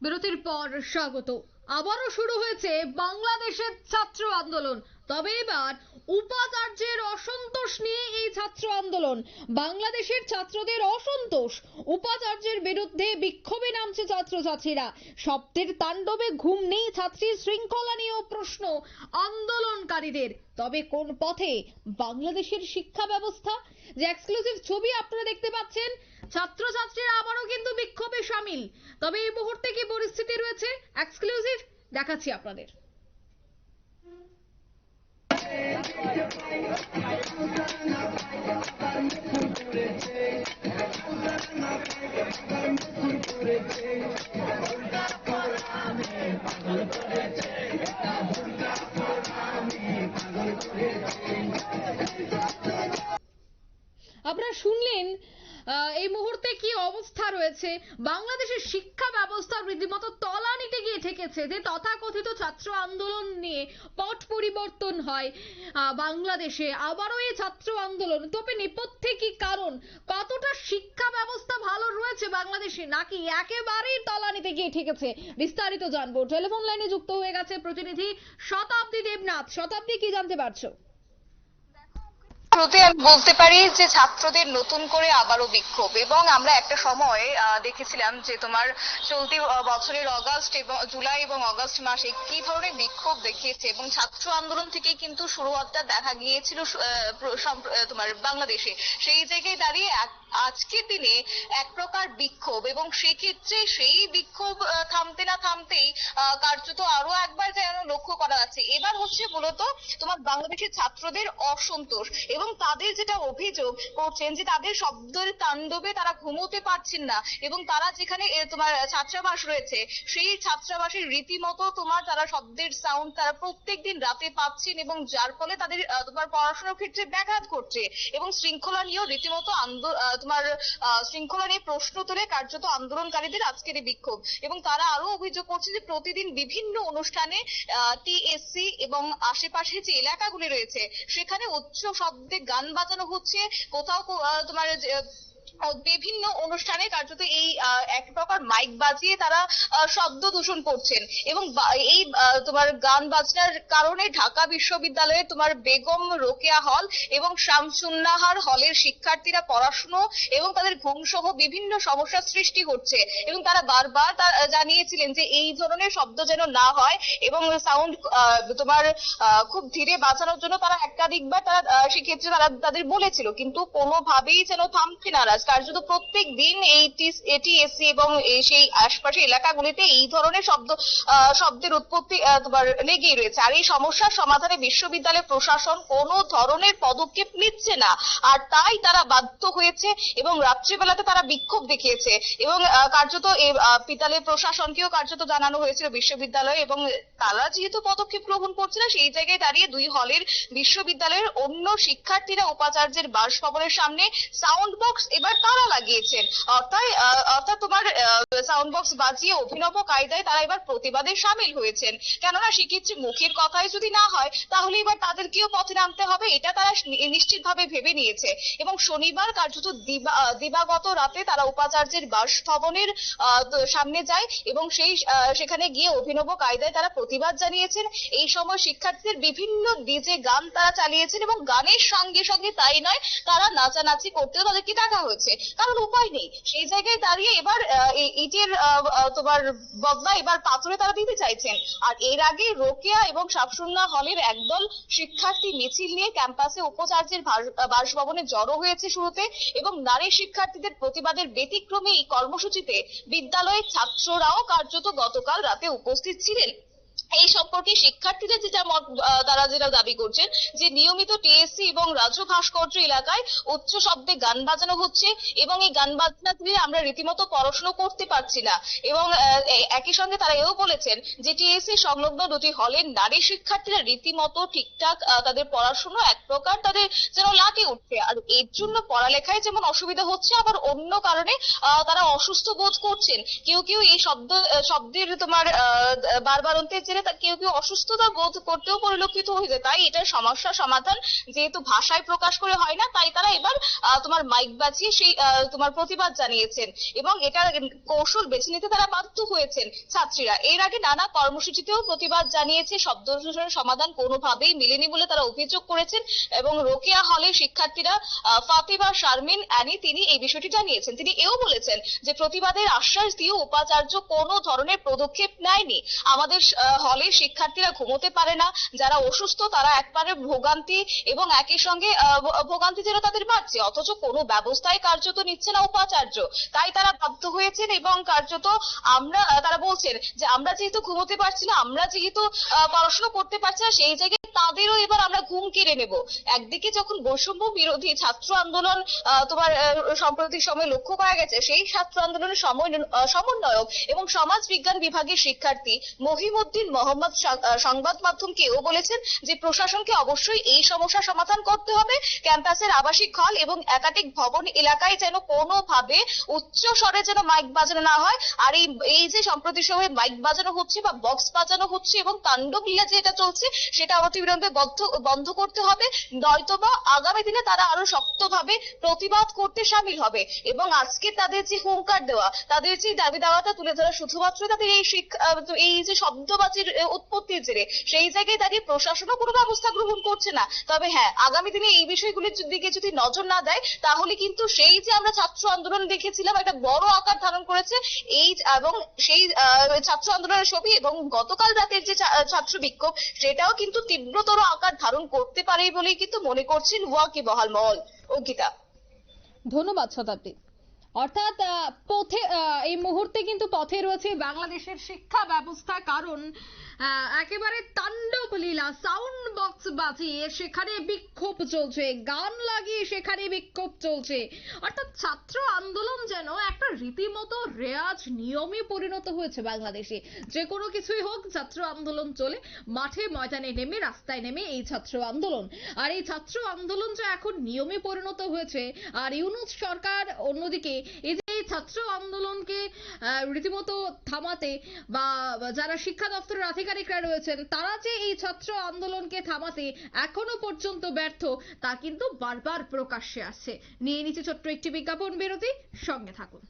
বিরতির পর স্বাগত। আবারও শুরু হয়েছে বাংলাদেশের ছাত্র আন্দোলন। তবে এবার উপাচার্যের অসন্তোষ নিয়ে এই ছাত্র আন্দোলন। বাংলাদেশের ছাত্রদের অসন্তোষ, উপাচার্যের বিরুদ্ধে বিক্ষোভে নামছে ছাত্রছাত্রীরা। শব্দের তাণ্ডবে ঘুম নেই ছাত্রীর শৃঙ্খলা নিয়েও প্রশ্ন আন্দোলনকারীদের। তবে কোন পথে বাংলাদেশের শিক্ষা ব্যবস্থা? যে এক্সক্লুসিভ ছবি আপনারা দেখতে পাচ্ছেন, ছাত্রছাত্রীরা আবারও কিন্তু বিক্ষোভে সামিল। তবে এই মুহূর্তে কি পরিস্থিতি রয়েছে এক্সক্লুসিভ দেখাচ্ছি আপনাদের। আপনারা শুনলেন এই মুহূর্তে কি অবস্থা রয়েছে। বাংলাদেশের শিক্ষা ব্যবস্থা রীতিমতো তলানিতে গিয়ে ঠেকেছে। যে তথাকথিত ছাত্র আন্দোলন নিয়ে পট পরিবর্তন হয় বাংলাদেশে, আবারও এই ছাত্র আন্দোলন। তবে নেপথ্যে কি কারণ? কতটা শিক্ষা ব্যবস্থা ভালো রয়েছে বাংলাদেশে, নাকি একেবারেই তলানিতে গিয়ে ঠেকেছে? বিস্তারিত জানবো। টেলিফোন লাইনে যুক্ত হয়ে গেছে প্রতিনিধি শতাব্দী দেবনাথ। শতাব্দী, কি জানতে পারছো? শুরুতে আমি বলতে পারি যে ছাত্রদের নতুন করে আবারও বিক্ষোভ, এবং আমরা একটা সময় দেখেছিলাম যে তোমার চলতি বছরের অগাস্ট এবং জুলাই এবং অগাস্ট মাসে কি ধরনের বিক্ষোভ দেখিয়েছে, এবং ছাত্র আন্দোলন থেকে কিন্তু শুরুয়াতটা দেখা গিয়েছিল তোমার বাংলাদেশে। সেই জায়গায় দাঁড়িয়ে আজকের দিনে এক প্রকার বিক্ষোভ, এবং সেক্ষেত্রে সেই বিক্ষোভ থামতে না থামতেই কার্যত আরো একবার যেন লক্ষ্য করা যাচ্ছে। এবার হচ্ছে মূলত তোমার বাংলাদেশের ছাত্রদের অসন্তোষ, এবং তাদের যেটা অভিযোগ করছেন যে তাদের শব্দের তাণ্ডবে তারা ঘুমোতে পারছেন না, এবং তারা যেখানে তোমার ছাত্রাবাস রয়েছে সেই ছাত্রাবাসের রীতিমতো তোমার তারা শব্দের সাউন্ড তারা প্রত্যেকদিন রাতে পাচ্ছেন, এবং যার ফলে তাদের তোমার পড়াশোনার ক্ষেত্রে ব্যাঘাত ঘটছে, এবং শৃঙ্খলা নিয়েও রীতিমতো তোমার শৃঙ্খলা নিয়ে প্রশ্ন তুলে কার্যত আন্দোলনকারীদের আজকের এই বিক্ষোভ। এবং তারা আরো অভিযোগ করছে যে প্রতিদিন বিভিন্ন অনুষ্ঠানে টিএসসি এবং আশেপাশে যে এলাকাগুলি রয়েছে সেখানে উচ্চ শব্দে গান বাজানো হচ্ছে, কোথাও তোমার বিভিন্ন অনুষ্ঠানে কার্যত এই এক প্রকার মাইক বাজিয়ে তারা শব্দ দূষণ করছেন, এবং এই তোমার গান বাজনার কারণে ঢাকা বিশ্ববিদ্যালয়ে তোমার বেগম রোকেয়া হল এবং শামসুন্নাহার হলের শিক্ষার্থীরা পড়াশুনো এবং তাদের ঘুম সহ বিভিন্ন সমস্যার সৃষ্টি হচ্ছে, এবং তারা বারবার জানিয়েছিলেন যে এই ধরনের শব্দ যেন না হয়, এবং সাউন্ড তোমার খুব ধীরে বাজানোর জন্য তারা একাধিকবার তারা সেক্ষেত্রে তারা তাদের বলেছিল, কিন্তু কোনোভাবেই যেন থামছে না। কার্যত প্রত্যেক দিন এই টিএসসি এবং সেই আশপাশের এলাকাগুলিতে এই ধরনের শব্দের উৎপত্তি তোমার লেগেই রয়েছে। আর এই সমস্যার সমাধানে বিশ্ববিদ্যালয় প্রশাসন কোনো ধরনের পদক্ষেপ নিচ্ছে না, আর তাই তারা বাধ্য হয়েছে এবং রাত্রিবেলাতে তারা বিক্ষোভ দেখিয়েছে, এবং কার্যত বিদ্যালয় প্রশাসনকেও কার্যত জানানো হয়েছিল বিশ্ববিদ্যালয়, এবং তারা যেহেতু পদক্ষেপ গ্রহণ করছে না সেই জায়গায় দাঁড়িয়ে দুই হলের বিশ্ববিদ্যালয়ের অন্য শিক্ষার্থীরা উপাচার্যের বাসভবনের সামনে সাউন্ড বক্স এবার তারা লাগিয়েছেন। অর্থাৎ তোমার সাউন্ড বক্স বাজিয়ে অভিনব কায়দায় তারা এবার প্রতিবাদে সামিল হয়েছেন। কেননা সেক্ষেত্রে মুখের কথাই যদি না হয় তাহলে এবার তাদেরকেও পথে নামতে হবে, এটা তারা নিশ্চিতভাবে ভেবে নিয়েছে। এবং শনিবার কার্যত দিবাগত রাতে তারা উপাচার্যের বাসভবনের সামনে যায়, এবং সেখানে গিয়ে অভিনব কায়দায় তারা প্রতিবাদ জানিয়েছেন। এই সময় শিক্ষার্থীদের বিভিন্ন ডিজে গান তারা চালিয়েছেন, এবং গানের সঙ্গে সঙ্গে তাই নয়, তারা নাচানাচি করতেও তাদেরকে ডাকা হয়েছে, কারণ উপায় নেই। সেই জায়গায় দাঁড়িয়ে এবার ইটের তোমার বদলা এবার পাথরে তারা দিতে চাইছেন। আর এর আগে রোকেয়া এবং শামসুন্নাহ হলের একদল শিক্ষার্থী মিছিল নিয়ে ক্যাম্পাসে উপাচার্যের বাসভবনে জড়ো হয়েছে শুরুতে, এবং নারী শিক্ষার্থীদের প্রতিবাদের ব্যতিক্রমে এই কর্মসূচিতে বিদ্যালয়ের ছাত্ররাও কার্যত গতকাল রাতে উপস্থিত ছিলেন। এই সম্পর্কে শিক্ষার্থীদের তারা যেটা দাবি করছেন যে নিয়মিত টিএসসি এবং রাজু ভাস্কর্য এলাকায় উচ্চ শব্দে গান বাজানো হচ্ছে, এবং এই গান বাজনা দিয়ে আমরা রীতিমতো পড়াশোনা করতে পারছি না। এবং একই সঙ্গে তারা এও বলেছেন যে টিএসসি সংলগ্ন দুটি হলের নারী শিক্ষার্থীরা রীতিমতো ঠিকঠাক তাদের পড়াশোনা এক প্রকার তাদের যেন লাটে উঠছে, আর এর জন্য পড়ালেখায় যেমন অসুবিধা হচ্ছে, আবার অন্য কারণে তারা অসুস্থ বোধ করছেন। কেউ কেউ এই শব্দের তোমার বারবারন্তের জেরে জায়গায় কেউ কেউ অসুস্থতা বোধ করতেও পরিলক্ষিত হয়েছে। তাই এটার সমস্যা সমাধান যেহেতু ভাষায় প্রকাশ করে হয় না, তাই তারা এবার তোমার মাইক বাজিয়ে সেই তোমার প্রতিবাদ জানিয়েছেন এবং এটার কৌশল বেছে নিতে তারা বাধ্য হয়েছেন ছাত্রীরা। এর আগে নানা কর্মসূচিতেও প্রতিবাদ জানিয়েছে, শব্দ দূষণের সমাধান কোনোভাবেই মেলেনি বলে তারা অভিযোগ করেছেন এবং রোকেয়া হলে শিক্ষার্থীরা ফাতিমা শারমিন অ্যানি তিনি এই বিষয়টি জানিয়েছেন। তিনি এও বলেছেন যে প্রতিবাদের আশ্বাস দিয়ে উপাচার্য কোনো ধরনের পদক্ষেপ নেয়নি। আমাদের হলের শিক্ষার্থীরা ঘুমোতে পারে না, যারা অসুস্থ তারা একবারে ভোগান্তি এবং একই সঙ্গে ভোগান্তি যেন তাদের বাড়ছে, অথচ কোনো ব্যবস্থায় কার্যত নিচ্ছে না উপাচার্য। তাই তারা বাধ্য হয়েছেন এবং কার্যত তারা বলছেন যে আমরা যেহেতু ঘুমোতে পারছি না, আমরা যেহেতু পড়াশোনা করতে পারছি না, সেই জায়গায় তাদেরও এবার আমরা ঘুম কেড়ে নেব। একদিকে যখন বৈষম্য বিরোধী ছাত্র আন্দোলন তোমার সাম্প্রতিক সময়ে লক্ষ্য করা গেছে, সেই ছাত্র আন্দোলনের সমন্বয়ক এবং সমাজ বিজ্ঞান বিভাগের শিক্ষার্থী মহিমউদ্দিন মোহাম্মদ সংবাদ মাধ্যমকেও বলেছেন যে প্রশাসনকে অবশ্যই এই সমস্যা সমাধান করতে হবে। ক্যাম্পাসের আবাসিক হল এবং একাধিক ভবন এলাকায় যেন কোনোভাবে উচ্চ স্বরে যেন মাইক বাজানো না হয়। আর এই যে সম্প্রতি সময়ে মাইক বাজানো হচ্ছে বা বক্স বাজানো হচ্ছে এবং তাণ্ডব লীলা যেটা চলছে সেটা অবিলম্বে বন্ধ করতে হবে, নয়তোবা আগামী দিনে তারা আরো শক্তভাবে প্রতিবাদ করতে সামিল হবে। এবং আজকে তাদের যে হুঙ্কার দেওয়া, তাদের যে দাবি দাওয়াটা তুলে ধরা শুধুমাত্র তাদের এই যে শব্দবাজির উৎপত্তির জেরে, সেই জায়গায় দাঁড়িয়ে প্রশাসনও কোনো ব্যবস্থা গ্রহণ করছে না। তবে হ্যাঁ, আগামী দিনে এই বিষয়গুলির দিকে যদি নজর না দেয় তাহলে কিন্তু সেই যে আমরা ছাত্র আন্দোলন দেখেছিলাম একটা বড় আকার ধারণ করেছে এবং সেই ছাত্র আন্দোলনের ছবি এবং গতকাল রাতের যে ছাত্র বিক্ষোভ সেটাও কিন্তু তীব্রতর আকার ধারণ করতে পারে বলেই কিন্তু মনে করছেন ওয়াকিবহাল মহল। অঙ্কিতা, ধন্যবাদ শতাব্দী। অর্থাৎ পথে এই মুহূর্তে কিন্তু পথে রয়েছে বাংলাদেশের শিক্ষা ব্যবস্থা, কারণ একেবারে তাণ্ডব লীলা, সাউন্ড বক্স বাজিয়ে সেখানে বিক্ষোভ চলছে, গান লাগিয়ে সেখানে বিক্ষোভ চলছে। অর্থাৎ ছাত্র আন্দোলন যেন একটা রীতিমতো রেওয়াজ নিয়মে পরিণত হয়েছে বাংলাদেশে। যে কোনো কিছুই হোক, ছাত্র আন্দোলন চলে, মাঠে ময়দানে নেমে রাস্তায় নেমে এই ছাত্র আন্দোলন। আর এই ছাত্র আন্দোলন যে এখন নিয়মে পরিণত হয়েছে, আর ইউনূস সরকার অন্যদিকে এই যে ছাত্র আন্দোলনকে রীতিমতো থামাতে বা যারা শিক্ষা দপ্তরের আধিকারিকরা রয়েছেন তারা যে এই ছাত্র আন্দোলনকে থামাতে এখনো পর্যন্ত ব্যর্থ, তা কিন্তু বারবার প্রকাশ্যে আসছে। নিয়ে নিচ্ছে ছোট্ট একটি বিজ্ঞাপন বিরতি, সঙ্গে থাকুন।